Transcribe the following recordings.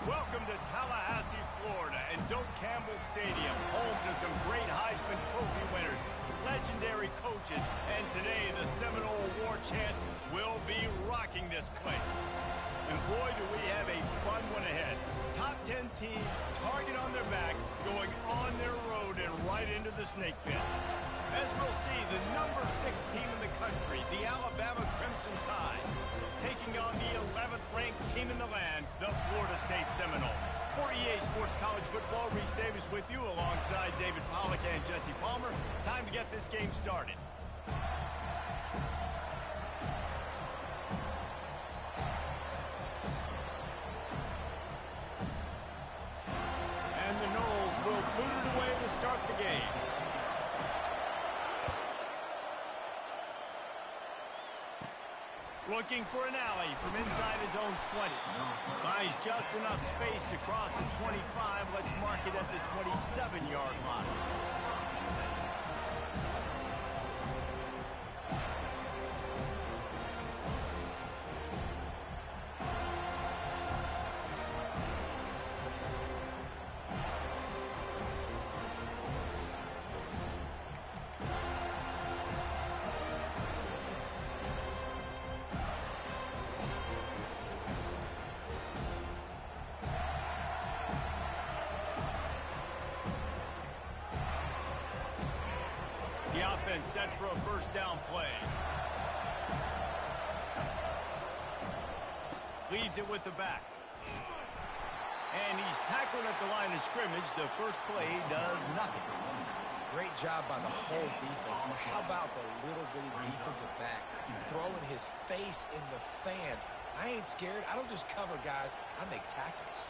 Welcome to Tallahassee, Florida, and Doak Campbell Stadium, home to some great Heisman Trophy winners, legendary coaches, and today the Seminole War Chant will be rocking this place. And boy, do we have a fun one ahead. Top 10 team, target on their back, going on their road and right into the snake pit. As we'll see, the number 6 team in the country, the Alabama Crimson Tide, taking on the 11th ranked team in the land, the Florida State Seminoles. For EA Sports College Football, Reese Davis with you alongside David Pollack and Jesse Palmer. Time to get this game started. And the Noles will boot it away to start the game. Looking for an alley from inside his own 20. Buys just enough space to cross the 25. Let's mark it at the 27-yard line. The offense set for a first down play. Leaves it with the back. And he's tackled at the line of scrimmage. The first play does nothing. Great job by the whole defense. But how about the little bitty defensive back throwing his face in the fan? I ain't scared. I don't just cover guys. I make tackles.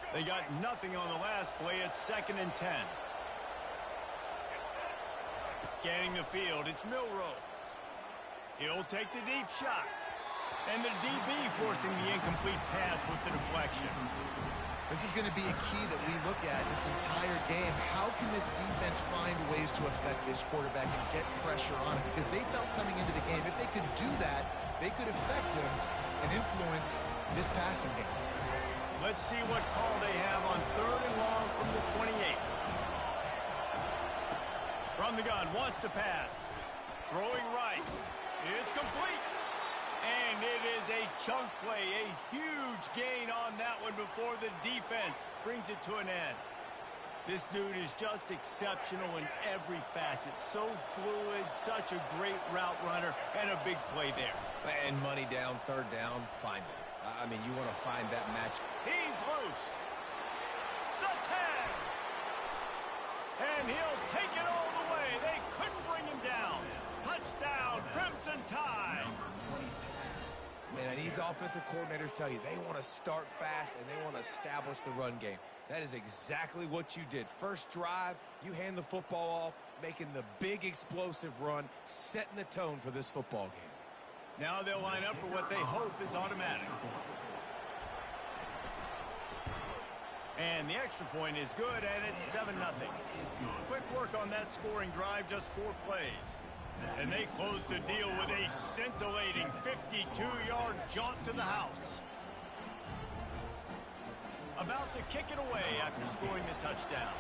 They got nothing on the last play. It's 2nd and 10. Scanning the field, it's Milroe. He'll take the deep shot. And the DB forcing the incomplete pass with the deflection. This is going to be a key that we look at this entire game. How can this defense find ways to affect this quarterback and get pressure on him? Because they felt coming into the game, if they could do that, they could affect him and influence this passing game. Let's see what call they have on 3rd and long from the 28. From the gun, wants to pass. Throwing right. It's complete. And it is a chunk play, a huge gain on that one before the defense brings it to an end. This dude is just exceptional in every facet. So fluid, such a great route runner, and a big play there. And money down, 3rd down, find it. I mean, you want to find that match. He's loose. The tag. And he'll take it all the way. They couldn't bring him down. Touchdown, Crimson Tide. Man, these offensive coordinators tell you they want to start fast and they want to establish the run game. That is exactly what you did. First drive, you hand the football off, making the big explosive run, setting the tone for this football game. Now they'll line up for what they hope is automatic. And the extra point is good, and it's 7-0. Quick work on that scoring drive, just 4 plays. And they close the deal with a scintillating 52-yard jaunt to the house. About to kick it away after scoring the touchdown.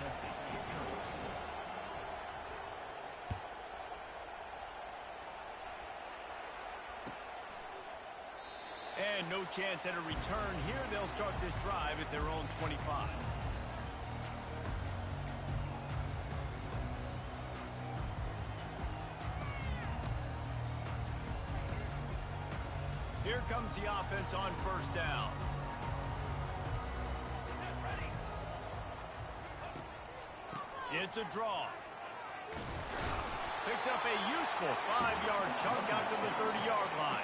And no chance at a return here. They'll start this drive at their own 25. Here comes the offense on 1st down. It's a draw. Picks up a useful 5-yard chunk out to the 30-yard line.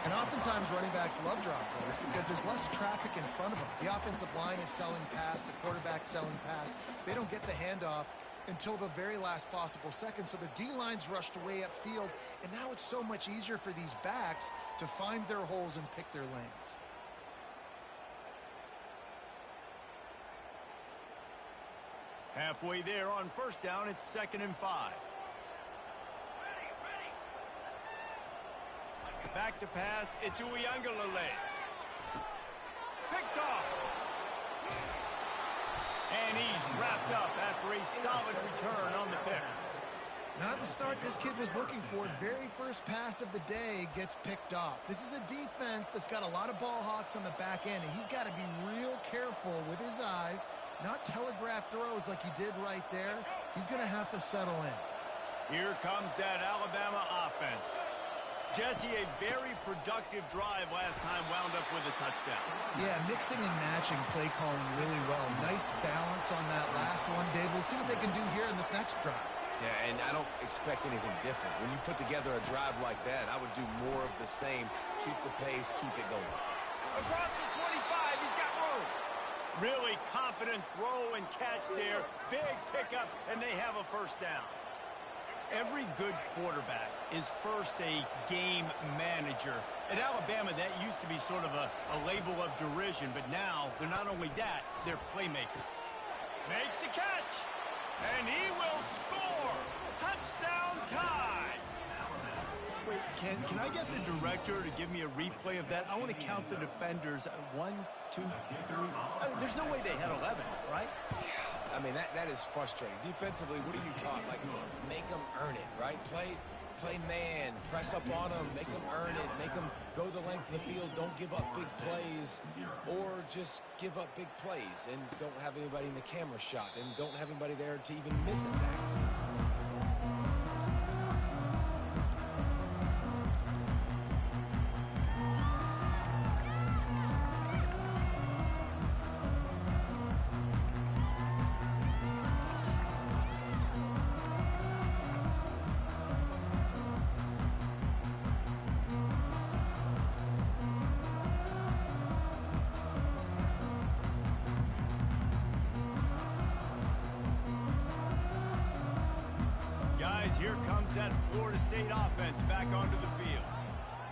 And oftentimes running backs love drop plays because there's less traffic in front of them. The offensive line is selling pass, the quarterback's selling pass. They don't get the handoff. until the very last possible second. So the D-line's rushed away upfield, and now it's so much easier for these backs to find their holes and pick their lanes. Halfway there on first down, it's 2nd and 5. Back to pass, it's Uiagalelei. Picked off. And he's wrapped up after a solid return on the pick. Not the start this kid was looking for. Very first pass of the day gets picked off. This is a defense that's got a lot of ball hawks on the back end, and he's got to be real careful with his eyes, not telegraph throws like he did right there. He's going to have to settle in. Here comes that Alabama offense. Jesse, a very productive drive last time, wound up with a touchdown. Yeah, mixing and matching play calling really well. Nice balance on that last one, Dave. We'll see what they can do here in this next drive. Yeah, and I don't expect anything different. When you put together a drive like that, I would do more of the same. Keep the pace, keep it going. Across the 25, he's got room. Really confident throw and catch there. Big pickup, and they have a first down. Every good quarterback is first a game manager. At Alabama, that used to be sort of a label of derision, but now they're not only that, they're playmakers. Makes the catch, and he will score. Touchdown tie. Wait, can I get the director to give me a replay of that? I want to count the defenders. 1, 2, 3. There's no way they had 11, right? I mean, that is frustrating. Defensively, what are you taught? Like, make them earn it, right? Play man, press up on them, make them earn it, make them go the length of the field, don't give up big plays, or just give up big plays and don't have anybody in the camera shot and don't have anybody there to even miss a tackle. Here comes that Florida State offense back onto the field.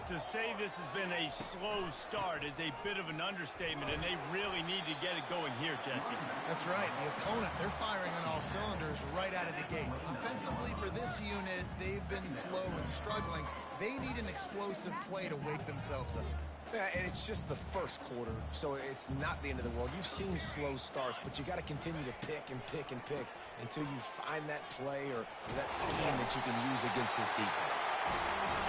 To say this has been a slow start is a bit of an understatement, and they really need to get it going here, Jesse. That's right. The opponent, they're firing on all cylinders right out of the gate. Offensively, for this unit, they've been slow and struggling. They need an explosive play to wake themselves up. Yeah, and it's just the first quarter, so it's not the end of the world. You've seen slow starts, but you got to continue to pick and pick and pick until you find that play or that scheme that you can use against this defense.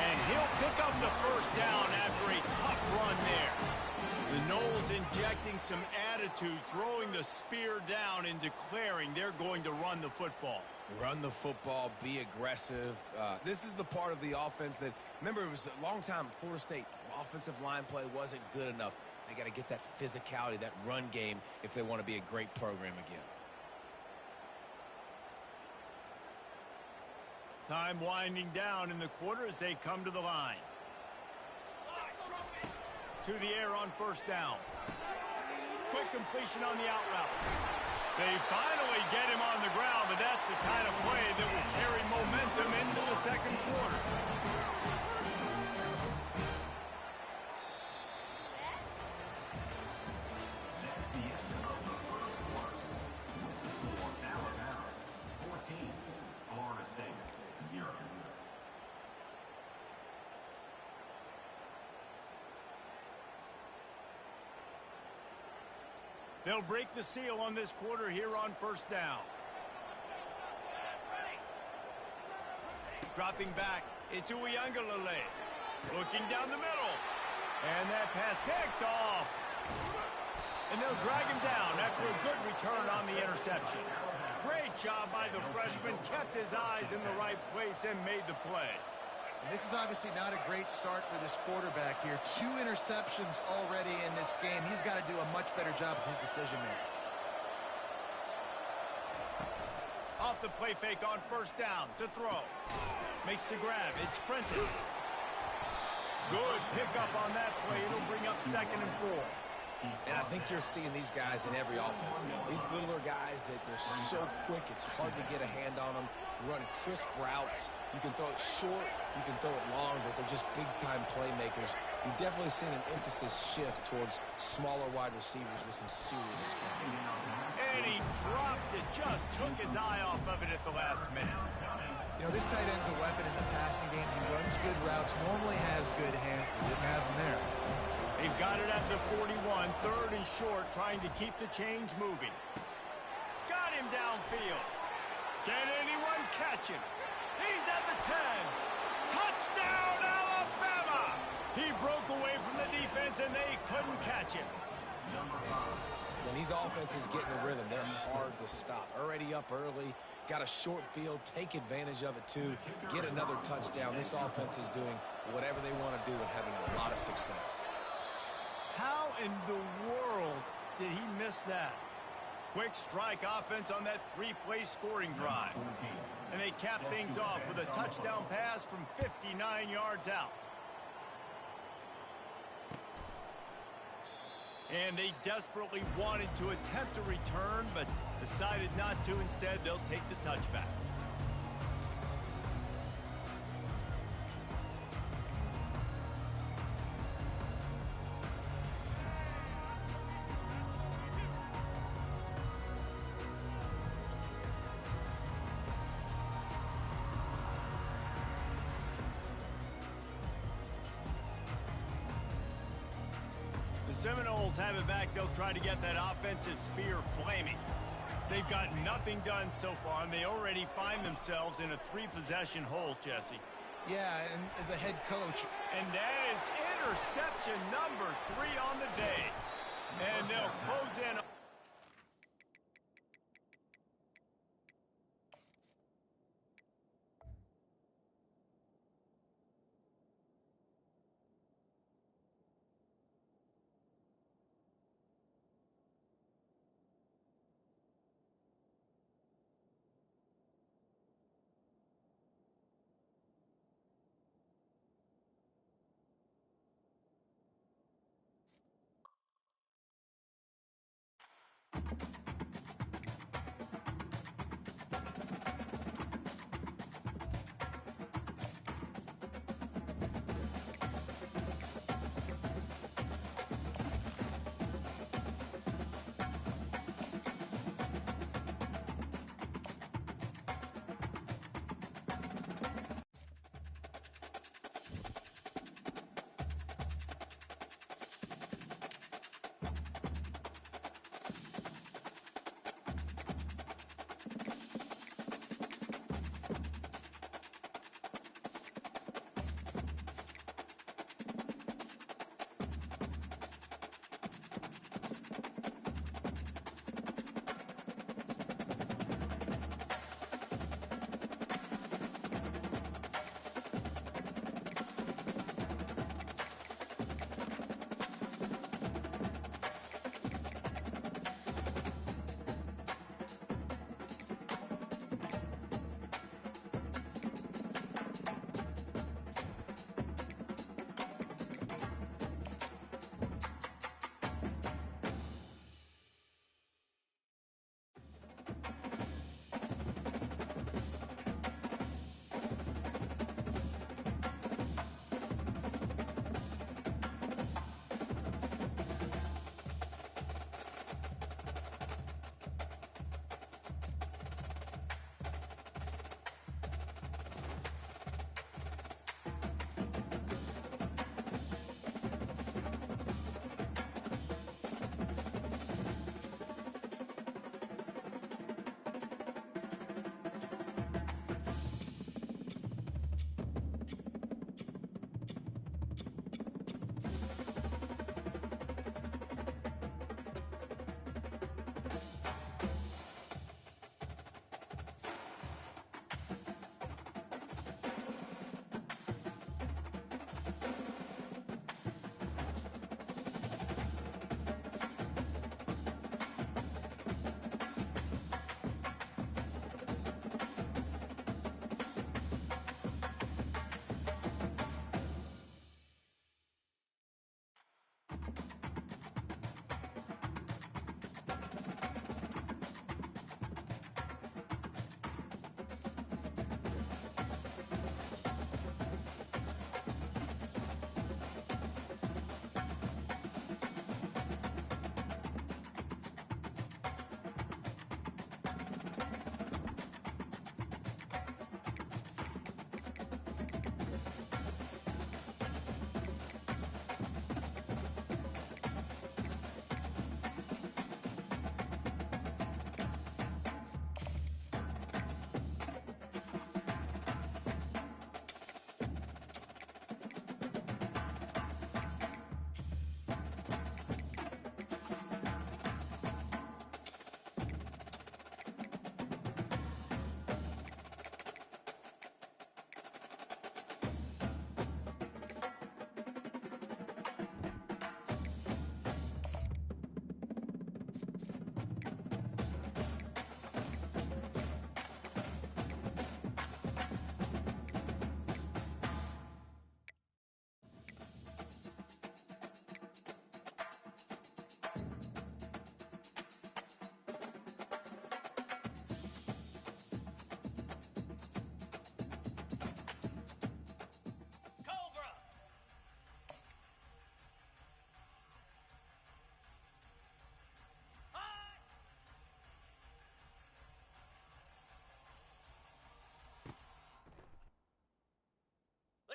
And he'll pick up the first down after a tough run there. The Noles injecting some attitude, throwing the spear down and declaring they're going to run the football. Run the football, be aggressive. This is the part of the offense that, remember, it was a long time, Florida State offensive line play wasn't good enough. They got to get that physicality, that run game, if they want to be a great program again. Time winding down in the quarter as they come to the line. To the air on first down. Quick completion on the out route. They finally get him on the ground, but that's the kind of play that will carry momentum into the second quarter. They'll break the seal on this quarter here on first down. Dropping back, it's Uiagalelei. Looking down the middle. And that pass picked off. And they'll drag him down after a good return on the interception. Great job by the freshman. Kept his eyes in the right place and made the play. And this is obviously not a great start for this quarterback here. 2 interceptions already in this game. He's got to do a much better job with his decision-making. Off the play fake on first down to throw. Makes the grab. It's Prentice. Good pickup on that play. It'll bring up 2nd and 4. And I think you're seeing these guys in every offense. These littler guys that they're so quick, it's hard to get a hand on them. Run crisp routes. You can throw it short, you can throw it long, but they're just big-time playmakers. You've definitely seen an emphasis shift towards smaller wide receivers with some serious skill. And he drops it. Just took his eye off of it at the last minute. You know, this tight end's a weapon in the passing game. He runs good routes, normally has good hands, but didn't have them there. They've got it at the 41, third and short, trying to keep the chains moving. Got him downfield. Can anyone catch him? He's at the 10. Touchdown, Alabama! He broke away from the defense, and they couldn't catch him. When these offenses get in a rhythm, they're hard to stop. Already up early, got a short field, take advantage of it too, get another touchdown. This offense is doing whatever they want to do and having a lot of success. How in the world did he miss that? Quick strike offense on that three-play scoring drive. And they cap things off with a touchdown pass from 59 yards out. And they desperately wanted to attempt a return, but decided not to. Instead, they'll take the touchback. The Seminoles have it back. They'll try to get that offensive spear flaming. They've got nothing done so far, and they already find themselves in a three-possession hole, Jesse. Yeah, and as a head coach. And that is interception number 3 on the day. And they'll close in.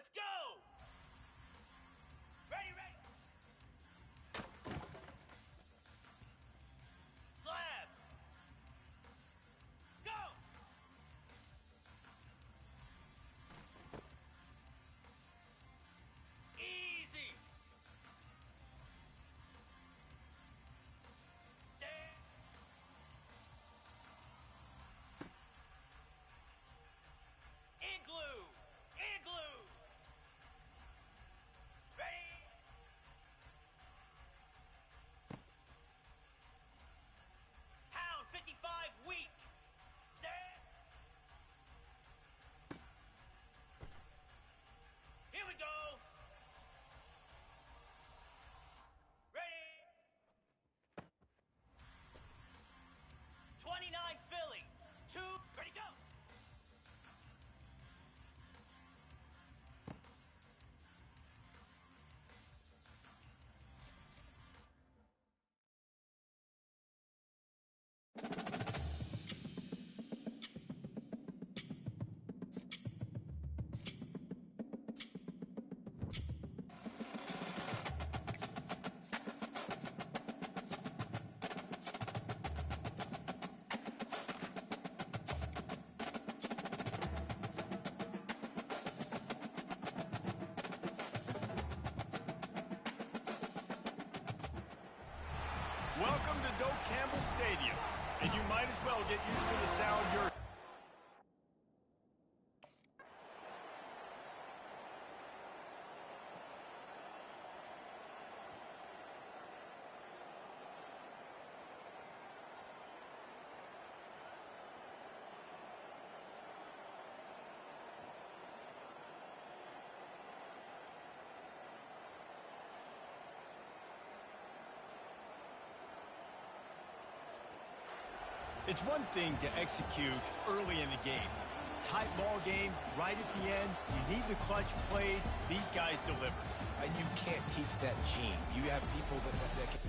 Let's go! Ready, ready! Slab! Go! Easy! Stand! Igloo! Igloo! Ready? Pound 55 weak! Stand! Here we go! Ready? 29 Philly! 2, ready, go! Welcome to Doak Campbell Stadium, and you might as well get used to the sound you're... It's one thing to execute early in the game. Tight ball game, right at the end, you need the clutch plays. These guys deliver. And you can't teach that gene. You have people that can...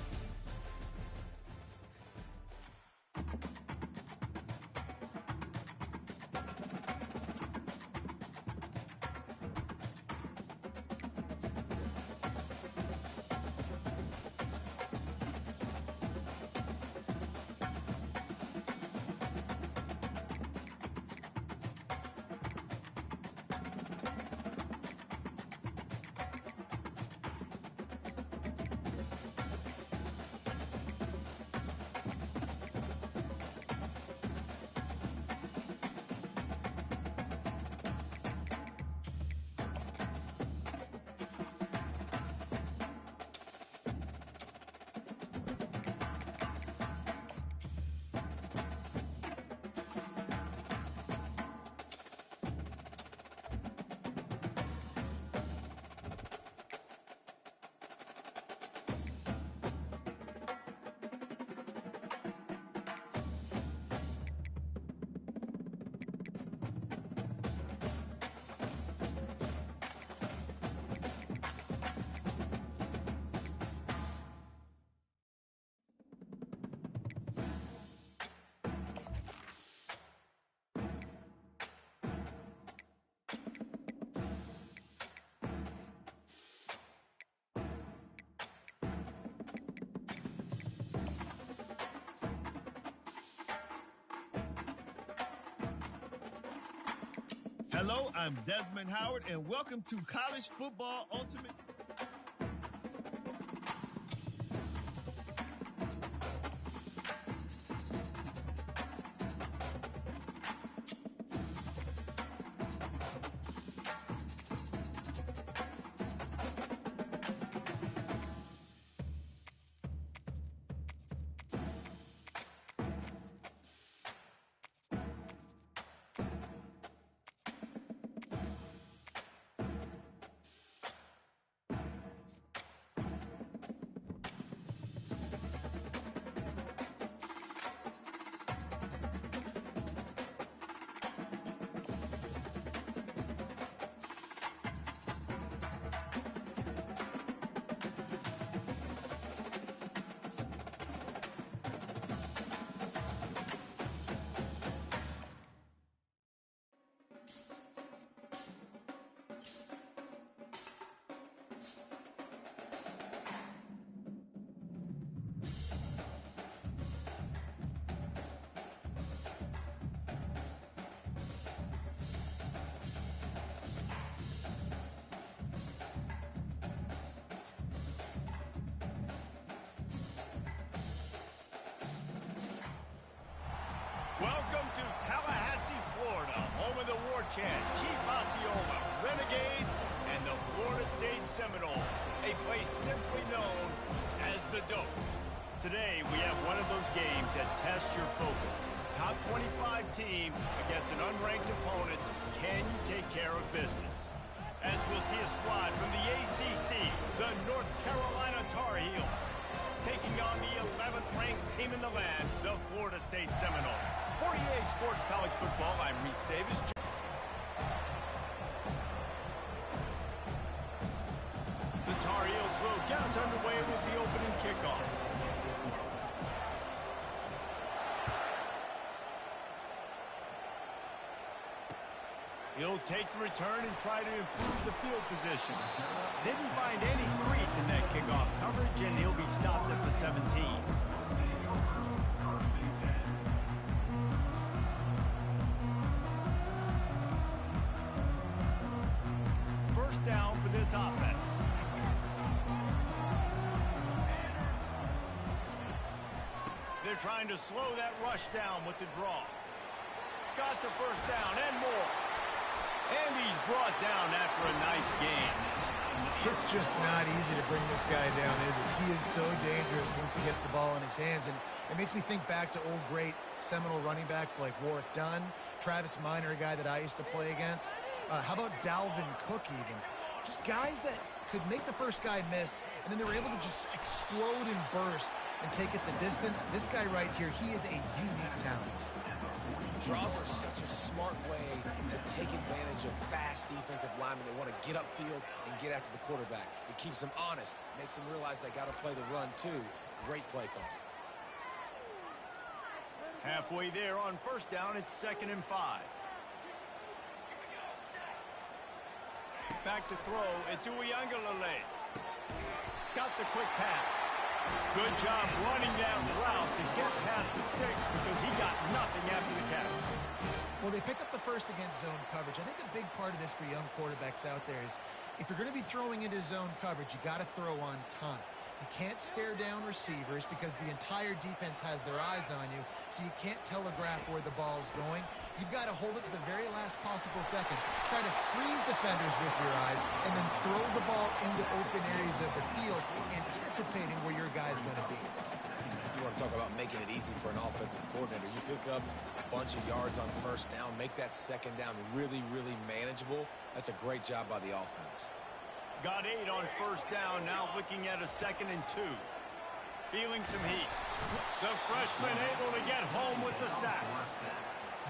Hello, I'm Desmond Howard, and welcome to College Football Ultimate. War chant, Chief Osceola, Renegade, and the Florida State Seminoles, a place simply known as the Dope. Today, we have one of those games that tests your focus. Top 25 team against an unranked opponent. Can you take care of business? As we'll see a squad from the ACC, the North Carolina Tar Heels, taking on the 11th ranked team in the land, the Florida State Seminoles. For EA Sports College Football, I'm Reese Davis. The Tar Heels will get us underway with the opening kickoff. He'll take the return and try to improve the field position. Didn't find any crease in that kickoff coverage, and he'll be stopped at the 17. First down for this offense. They're trying to slow that rush down with the draw. Got the first down and more. And he's brought down after a nice gain. It's just not easy to bring this guy down, is it? He is so dangerous once he gets the ball in his hands. And it makes me think back to old great Seminole running backs like Warwick Dunn, Travis Minor, a guy that I used to play against. How about Dalvin Cook even? Just guys that could make the first guy miss, and then they were able to just explode and burst and take it the distance. This guy right here, he is a unique talent. Draws are such a smart way to take advantage of fast defensive linemen that want to get upfield and get after the quarterback. It keeps them honest, makes them realize they got to play the run too. Great play call. Halfway there on first down, it's 2nd and 5. Back to throw, it's Uiagalelei. Got the quick pass. Good job running down the route to get past the sticks because he got nothing after the catch. Well, they pick up the first against zone coverage. I think a big part of this for young quarterbacks out there is if you're going to be throwing into zone coverage, you got to throw on time. You can't stare down receivers because the entire defense has their eyes on you, so you can't telegraph where the ball's going. You've got to hold it to the very last possible second. Try to freeze defenders with your eyes, and then throw the ball into open areas of the field, anticipating where your guy's going to be. You want to talk about making it easy for an offensive coordinator. You pick up a bunch of yards on first down, make that second down really, really manageable. That's a great job by the offense. Got 8 on first down, now looking at a 2nd and 2. Feeling some heat. The freshman able to get home with the sack.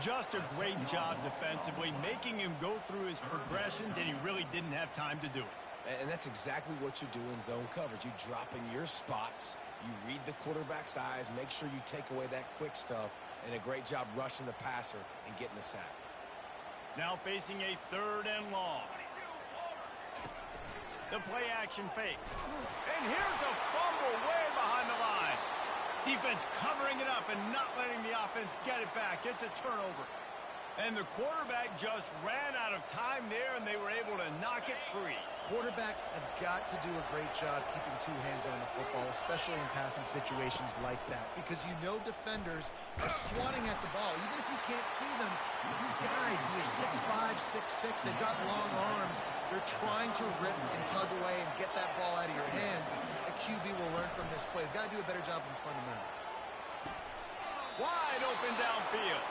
Just a great job defensively, making him go through his progressions, and he really didn't have time to do it. And that's exactly what you do in zone coverage. You drop in your spots, you read the quarterback's eyes, make sure you take away that quick stuff, and a great job rushing the passer and getting the sack. Now facing a 3rd and long. The play action fake. And here's a fumble way behind the line. Defense covering it up and not letting the offense get it back. It's a turnover. And the quarterback just ran out of time there, and they were able to knock it free. Quarterbacks have got to do a great job keeping 2 hands on the football, especially in passing situations like that, because you know defenders are swatting at the ball. Even if you can't see them, these guys, they're 6'5", 6'6", they've got long arms. They're trying to rip and tug away and get that ball out of your hands. A QB will learn from this play. He's got to do a better job with his fundamentals. Wide open downfield.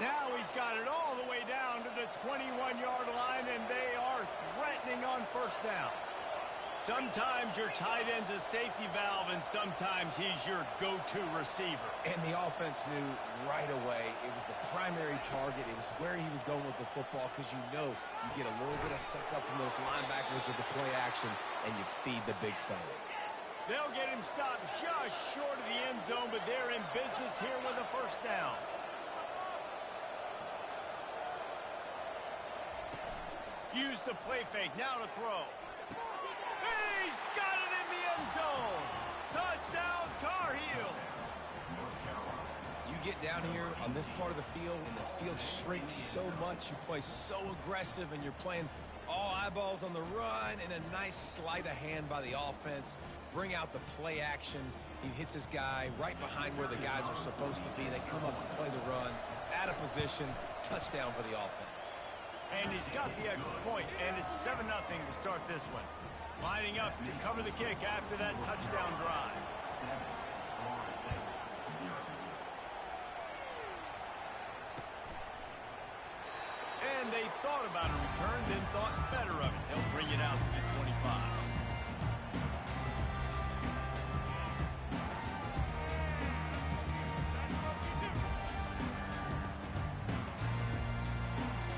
Now he's got it all the way down to the 21-yard line, and they are threatening on first down. Sometimes your tight end's a safety valve, and sometimes he's your go-to receiver. And the offense knew right away it was the primary target. It was where he was going with the football, because you know you get a little bit of suck up from those linebackers with the play action, and you feed the big fella. They'll get him stopped just short of the end zone, but they're in business here with a first down. Use the play fake, now to throw. He's got it in the end zone. Touchdown, Tar Heels. You get down here on this part of the field, and the field shrinks so much. You play so aggressive, and you're playing all eyeballs on the run, and a nice sleight of hand by the offense. Bring out the play action. He hits his guy right behind where the guys are supposed to be. They come up to play the run, out of position, touchdown for the offense. And he's got the extra point, and it's 7-0 to start this one. Lining up to cover the kick after that touchdown drive. And they thought about a return, then thought better of it. They'll bring it out to the 25.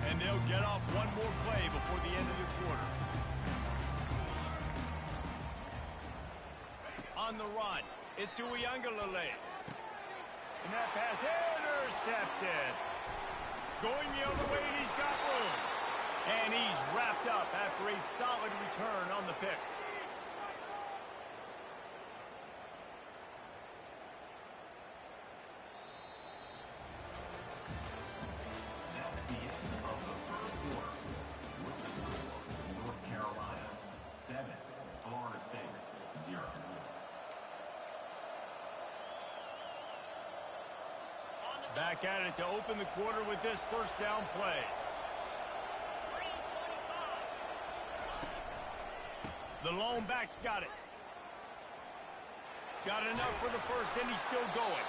And they'll get off one more play before the end of the quarter. On the run, it's Uiagalelei. And that pass intercepted. Going the other way, and he's got room. And he's wrapped up after a solid return on the pick. That's the end of the first quarter. With the score, North Carolina 7, Florida State 0. Back at it to open the quarter with this first down play. The lone back's got it. Got enough for the first, and he's still going.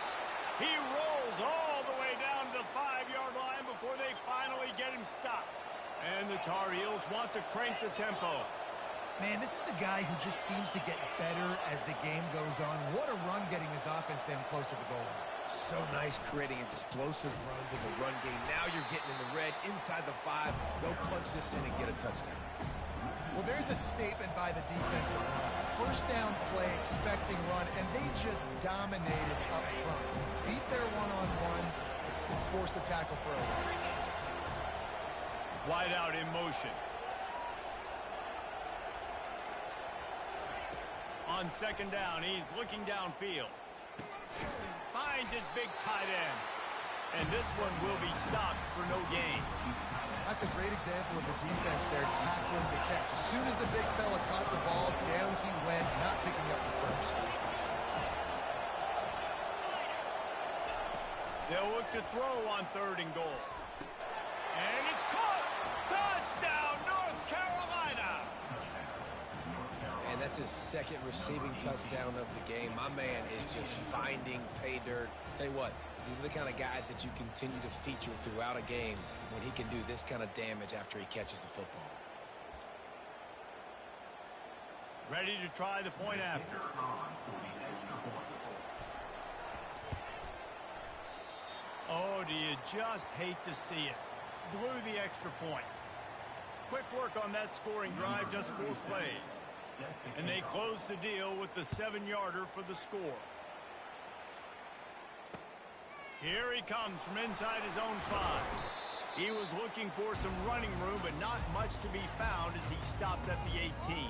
He rolls all the way down to the 5-yard line before they finally get him stopped. And the Tar Heels want to crank the tempo. Man, this is a guy who just seems to get better as the game goes on. What a run getting his offense down close to the goal line. So nice creating explosive runs in the run game. Now you're getting in the red inside the 5. Go punch this in and get a touchdown. Well, there's a statement by the defensive line. First down play, expecting run, and they just dominated up front. Beat their one-on-ones and forced a tackle for a loss. Wide out in motion. On second down, he's looking downfield. Finds his big tight end. And this one will be stopped for no gain. That's a great example of the defense there tackling the catch. As soon as the big fella caught the ball, down he went, not picking up the first. They'll look to throw on 3rd and goal. And it's caught! Touchdown, North Carolina! And that's his second receiving touchdown of the game. My man is just finding pay dirt. Tell you what, these are the kind of guys that you continue to feature throughout a game when he can do this kind of damage after he catches the football. Ready to try the point after. Oh, do you just hate to see it? Blew the extra point. Quick work on that scoring drive, just 4 plays. And they close the deal with the 7-yarder for the score. Here he comes from inside his own 5. He was looking for some running room, but not much to be found as he stopped at the 18.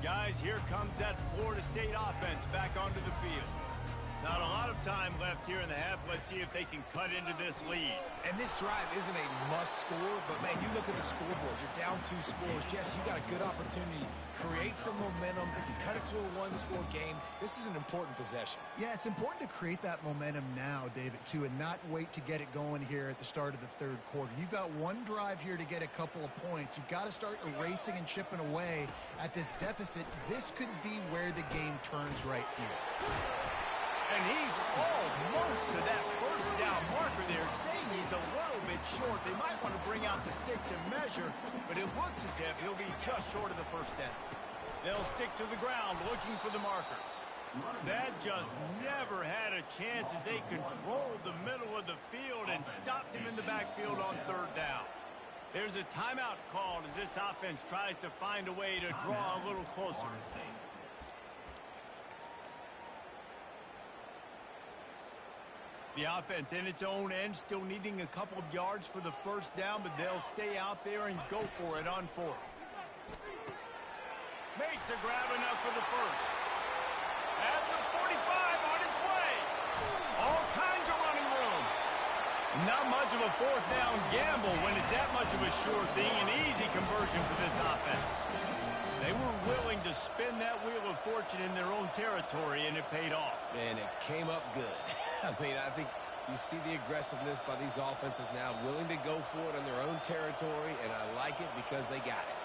Guys, here comes that Florida State offense back onto the field. Not a lot of time left here in the half. Let's see if they can cut into this lead. And this drive isn't a must score, but man, you look at the scoreboard, you're down 2 scores. Jesse, you got a good opportunity. Create some momentum. You cut it to a 1-score game. This is an important possession. Yeah, it's important to create that momentum now, David, too, and not wait to get it going here at the start of the 3rd quarter. You've got one drive here to get a couple of points. You've got to start erasing and chipping away at this deficit. This could be where the game turns right here. And he's almost to that first down marker there, saying he's a little bit short. They might want to bring out the sticks and measure, but it looks as if he'll be just short of the first down. They'll stick to the ground looking for the marker. That just never had a chance as they controlled the middle of the field and stopped him in the backfield on 3rd down. There's a timeout called as this offense tries to find a way to draw a little closer. The offense in its own end still needing a couple of yards for the first down, but they'll stay out there and go for it on 4th. Makes a grab enough for the first. At the 45 on its way. All kinds of running room. Not much of a fourth down gamble when it's that much of a sure thing. An easy conversion for this offense. They were willing to spin that wheel of fortune in their own territory, and it paid off. And it came up good. I mean, I think you see the aggressiveness by these offenses now, willing to go for it in their own territory, and I like it because they got it.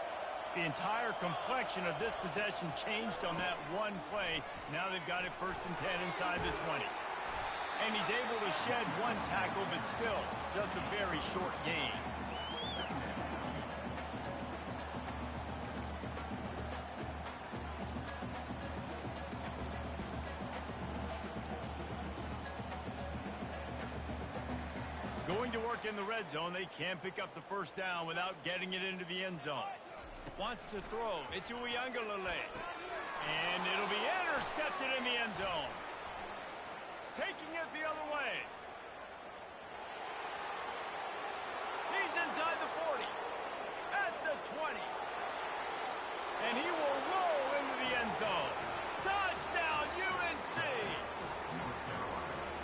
The entire complexion of this possession changed on that one play. Now they've got it 1st and 10 inside the 20. And he's able to shed one tackle, but still just a very short gain. Going to work in the red zone, they can pick up the 1st down without getting it into the end zone. Wants to throw. It's Uiagalelei. And it'll be intercepted in the end zone. Taking it the other way. He's inside the 40. At the 20. And he will roll into the end zone. Touchdown, UNC!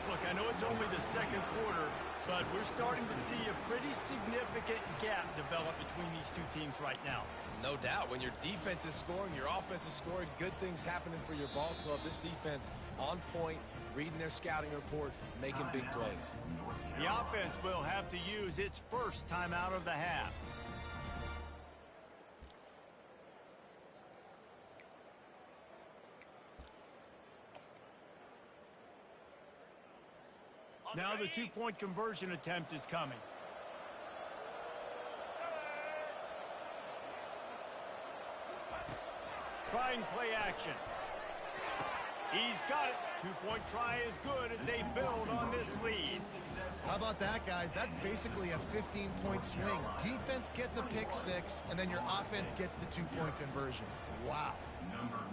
Look, I know it's only the 2nd quarter, but we're starting to see a pretty significant gap develop between these two teams right now. No doubt. When your defense is scoring, your offense is scoring, good things happening for your ball club. This defense on point, reading their scouting report, making big plays. The offense will have to use its 1st timeout of the half. Now the 2-point conversion attempt is coming. Trying play action. He's got it. 2-point try is good as they build on this lead. How about that, guys? That's basically a 15-point swing. Defense gets a pick 6, and then your offense gets the 2-point conversion. Wow.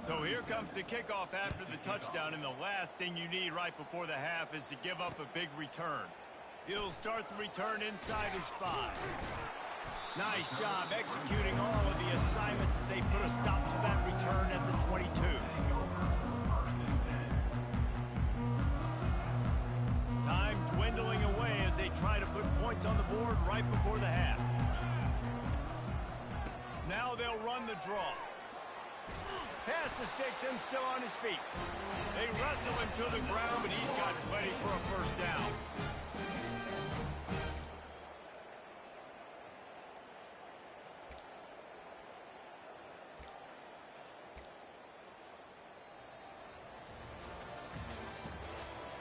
So here comes the kickoff after the touchdown, and the last thing you need right before the half is to give up a big return. He'll start the return inside his 5. Nice job executing all of the assignments as they put a stop to that return at the 22. Time dwindling away as they try to put points on the board right before the half. Now they'll run the draw. Pass the sticks and still on his feet. They wrestle him to the ground, but he's got plenty for a 1st down.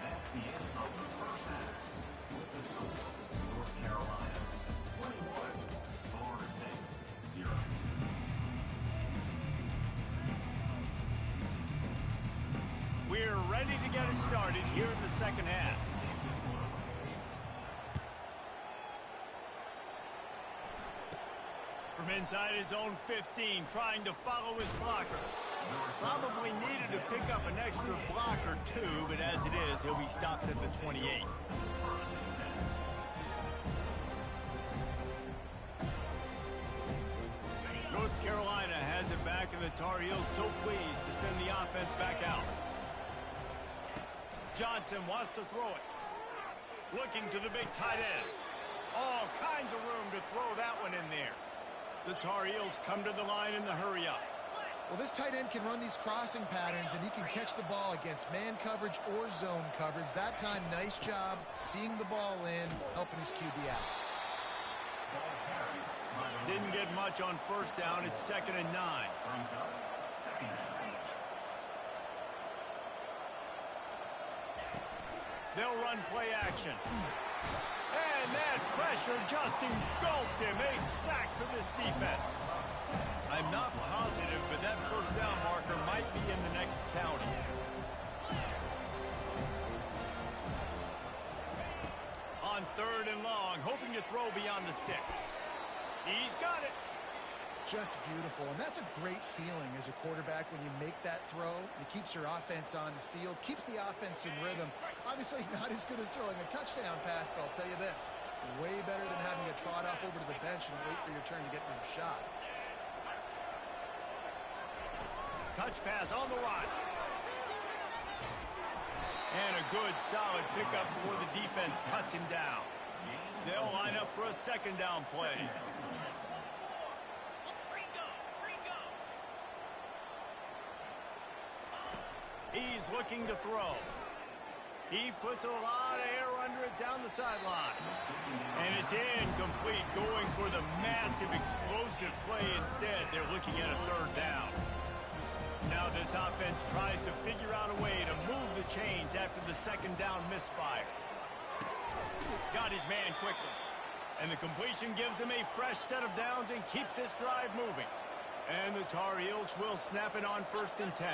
That's the end of the 1st half. With the score, North Carolina 21, Florida State 0. We're ready to get it started here in the 2nd half. From inside his own 15, trying to follow his blockers. Probably needed to pick up an extra block or 2, but as it is, he'll be stopped at the 28. North Carolina has it back, and the Tar Heels so pleased to send the offense back out. Johnson wants to throw it. Looking to the big tight end. All kinds of room to throw that one in there. The Tar Heels come to the line in the hurry-up. Well, this tight end can run these crossing patterns, and he can catch the ball against man coverage or zone coverage. That time, nice job seeing the ball in, helping his QB out. Didn't get much on 1st down. It's 2nd and 9. They'll run play action. And that pressure just engulfed him. A sack for this defense. I'm not positive, but that 1st down marker might be in the next county. On 3rd and long, hoping to throw beyond the sticks. He's got it. Just beautiful, and that's a great feeling as a quarterback when you make that throw. It keeps your offense on the field, keeps the offense in rhythm. Obviously not as good as throwing a touchdown pass, but I'll tell you this, way better than having to trot off over to the bench and wait for your turn to get another shot. Touch pass on the run. And a good, solid pickup before the defense cuts him down. look for a second down play. He's looking to throw. He puts a lot of air under it down the sideline. And it's incomplete, going for the massive explosive play instead. They're looking at a third down. Now this offense tries to figure out a way to move the chains after the second down misfire. Got his man quickly. And the completion gives him a fresh set of downs and keeps this drive moving. And the Tar Heels will snap it on 1st and 10.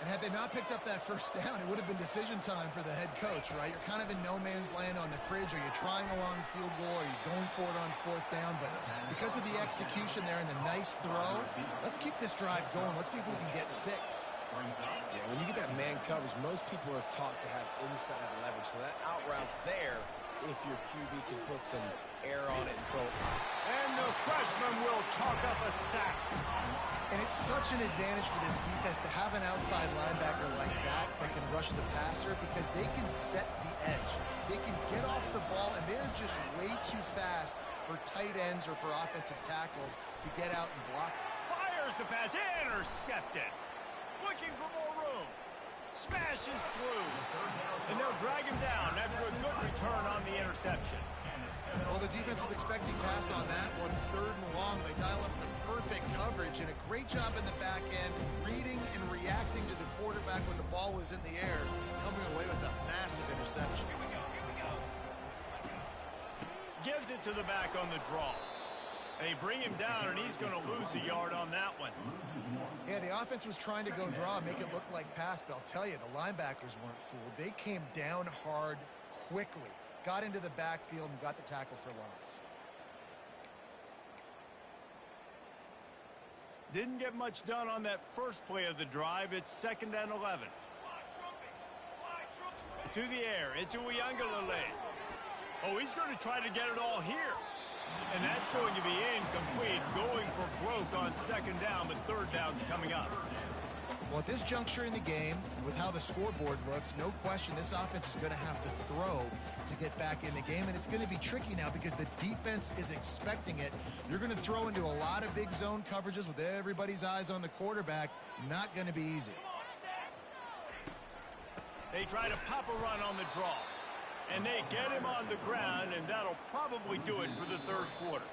And had they not picked up that first down, it would have been decision time for the head coach, right? You're kind of in no man's land on the fridge. Are you trying a long field goal? Are you going for it on 4th down? But because of the execution there and the nice throw, let's keep this drive going. Let's see if we can get 6. Yeah, when you get that man coverage, most people are taught to have inside leverage. So that out route's there if your QB can put some air on it and throw it. And the freshman will chalk up a sack. And it's such an advantage for this defense to have an outside linebacker like that can rush the passer because they can set the edge. They can get off the ball, and they're just way too fast for tight ends or for offensive tackles to get out and block. Fires the pass, intercepted. Looking for more room. Smashes through. And they'll drag him down after a good return on the interception. Well, the defense was expecting pass on that one, 3rd and long. They dial up the perfect coverage and a great job in the back end, reading and reacting to the quarterback when the ball was in the air, coming away with a massive interception. Gives it to the back on the draw. They bring him down, and he's going to lose a yard on that one. Yeah, the offense was trying to go draw and make it look like pass, but I'll tell you, the linebackers weren't fooled. They came down hard quickly, got into the backfield, and got the tackle for loss. Didn't get much done on that first play of the drive. It's 2nd and 11. To the air. It's Uyangalele. Oh, he's going to try to get it all here. And that's going to be incomplete, going for broke on 2nd down, but 3rd down's coming up. Well, at this juncture in the game, with how the scoreboard looks, no question this offense is going to have to throw to get back in the game, and it's going to be tricky now because the defense is expecting it. You're going to throw into a lot of big zone coverages with everybody's eyes on the quarterback. Not going to be easy. They try to pop a run on the draw, and they get him on the ground, and that'll probably do it for the 3rd quarter.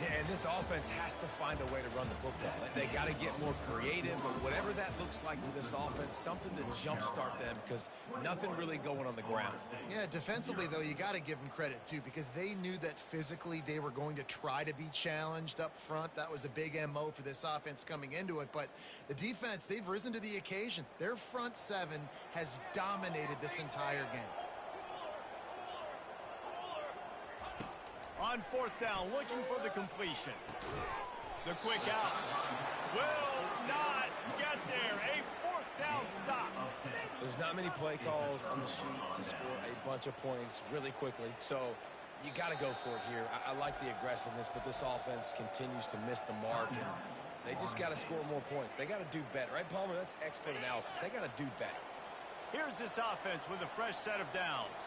Yeah, and this offense has to find a way to run the football. They got to get more creative, but whatever that looks like with this offense, something to jumpstart them because nothing really going on the ground. Yeah, defensively, though, you got to give them credit, too, because they knew that physically they were going to try to be challenged up front. That was a big MO for this offense coming into it, but the defense, they've risen to the occasion. Their front 7 has dominated this entire game. On 4th down, looking for the completion. The quick out will not get there. A 4th down stop. There's not many play calls on the sheet to score a bunch of points really quickly, so you got to go for it here. I like the aggressiveness, but this offense continues to miss the mark, and they just got to score more points. They got to do better, right, Palmer? That's expert analysis. They got to do better. Here's this offense with a fresh set of downs.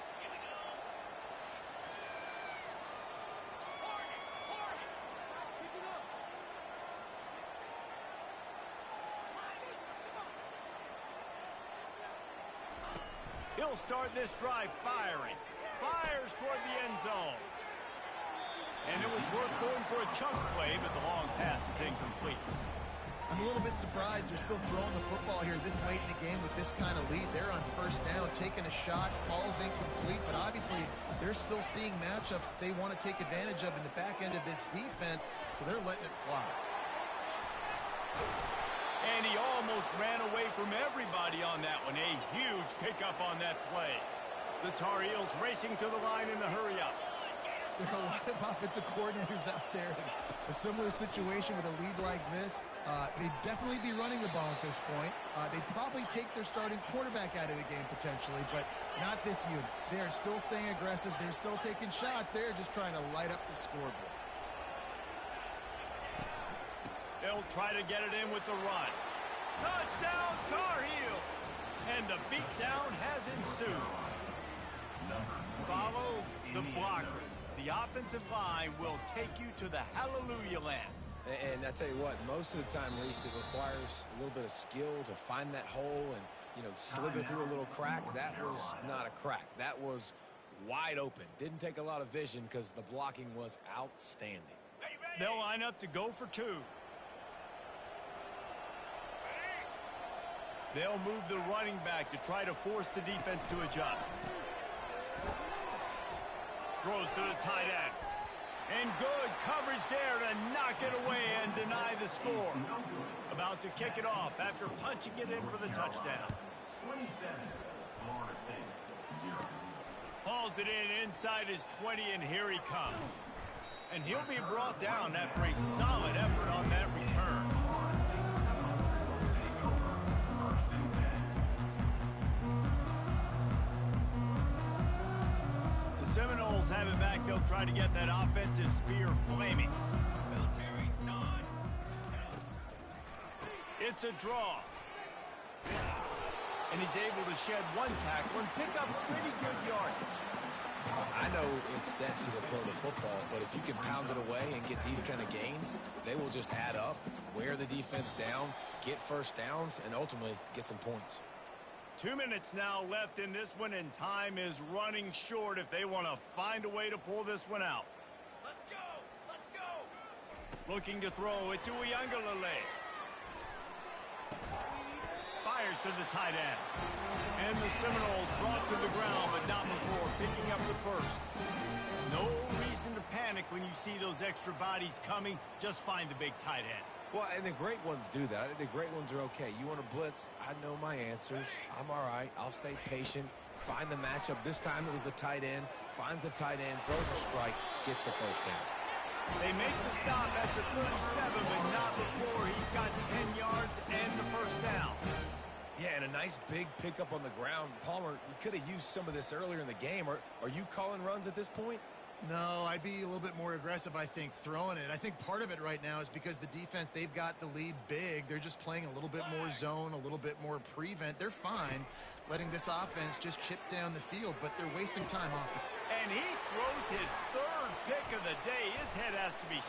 He'll start this drive firing. Fires toward the end zone. And it was worth going for a chunk play, but the long pass is incomplete. I'm a little bit surprised they're still throwing the football here this late in the game with this kind of lead. They're on 1st down, taking a shot, falls incomplete, but obviously they're still seeing matchups that they want to take advantage of in the back end of this defense, so they're letting it fly. And he almost ran away from everybody on that one. A huge pickup on that play. The Tar Heels racing to the line in the hurry-up. There are a lot of offensive coordinators out there in a similar situation with a lead like this. They'd definitely be running the ball at this point. They'd probably take their starting quarterback out of the game potentially, but not this unit. They're still staying aggressive. They're still taking shots. They're just trying to light up the scoreboard. They'll try to get it in with the run. Touchdown, Tar Heel! And the beatdown has ensued. Follow the blockers. The the offensive line will take you to the hallelujah land. And I tell you what, most of the time, Reese, it requires a little bit of skill to find that hole and, slither through a little crack. That was not a crack. That was wide open. Didn't take a lot of vision because the blocking was outstanding. They'll line up to go for 2. They'll move the running back to try to force the defense to adjust. Throws to the tight end. And good coverage there to knock it away and deny the score. About to kick it off after punching it in for the touchdown. 27, Florida State, 0. Hauls it in inside his 20, and here he comes. And he'll be brought down after a solid effort on that return. The Seminoles have it back. They'll try to get that offensive spear flaming. Military start. It's a draw. And he's able to shed one tackle and pick up pretty good yardage. I know it's sexy to throw the football, but if you can pound it away and get these kind of gains, they will just add up, wear the defense down, get first downs, and ultimately get some points. 2 minutes now left in this one, and time is running short if they want to find a way to pull this one out. Let's go! Let's go! Looking to throw, it's Uiagalelei. Fires to the tight end. And the Seminoles brought to the ground, but not before picking up the first. No reason to panic when you see those extra bodies coming. Just find the big tight end. Well, and the great ones do that. I think the great ones are okay. You want to blitz? I know my answers. I'm all right. I'll stay patient. Find the matchup. This time it was the tight end. Finds the tight end, throws a strike, gets the first down. They make the stop at the 37, but not before he's got 10 yards and the first down. Yeah, and a nice big pickup on the ground. Palmer, you could have used some of this earlier in the game. Are you calling runs at this point? No, I'd be a little bit more aggressive, I think, throwing it. I think part of it right now is because the defense, they've got the lead big. They're just playing a little bit more zone, a little bit more prevent. They're fine letting this offense just chip down the field, but they're wasting time off the... And he throws his third pick of the day. His head has to be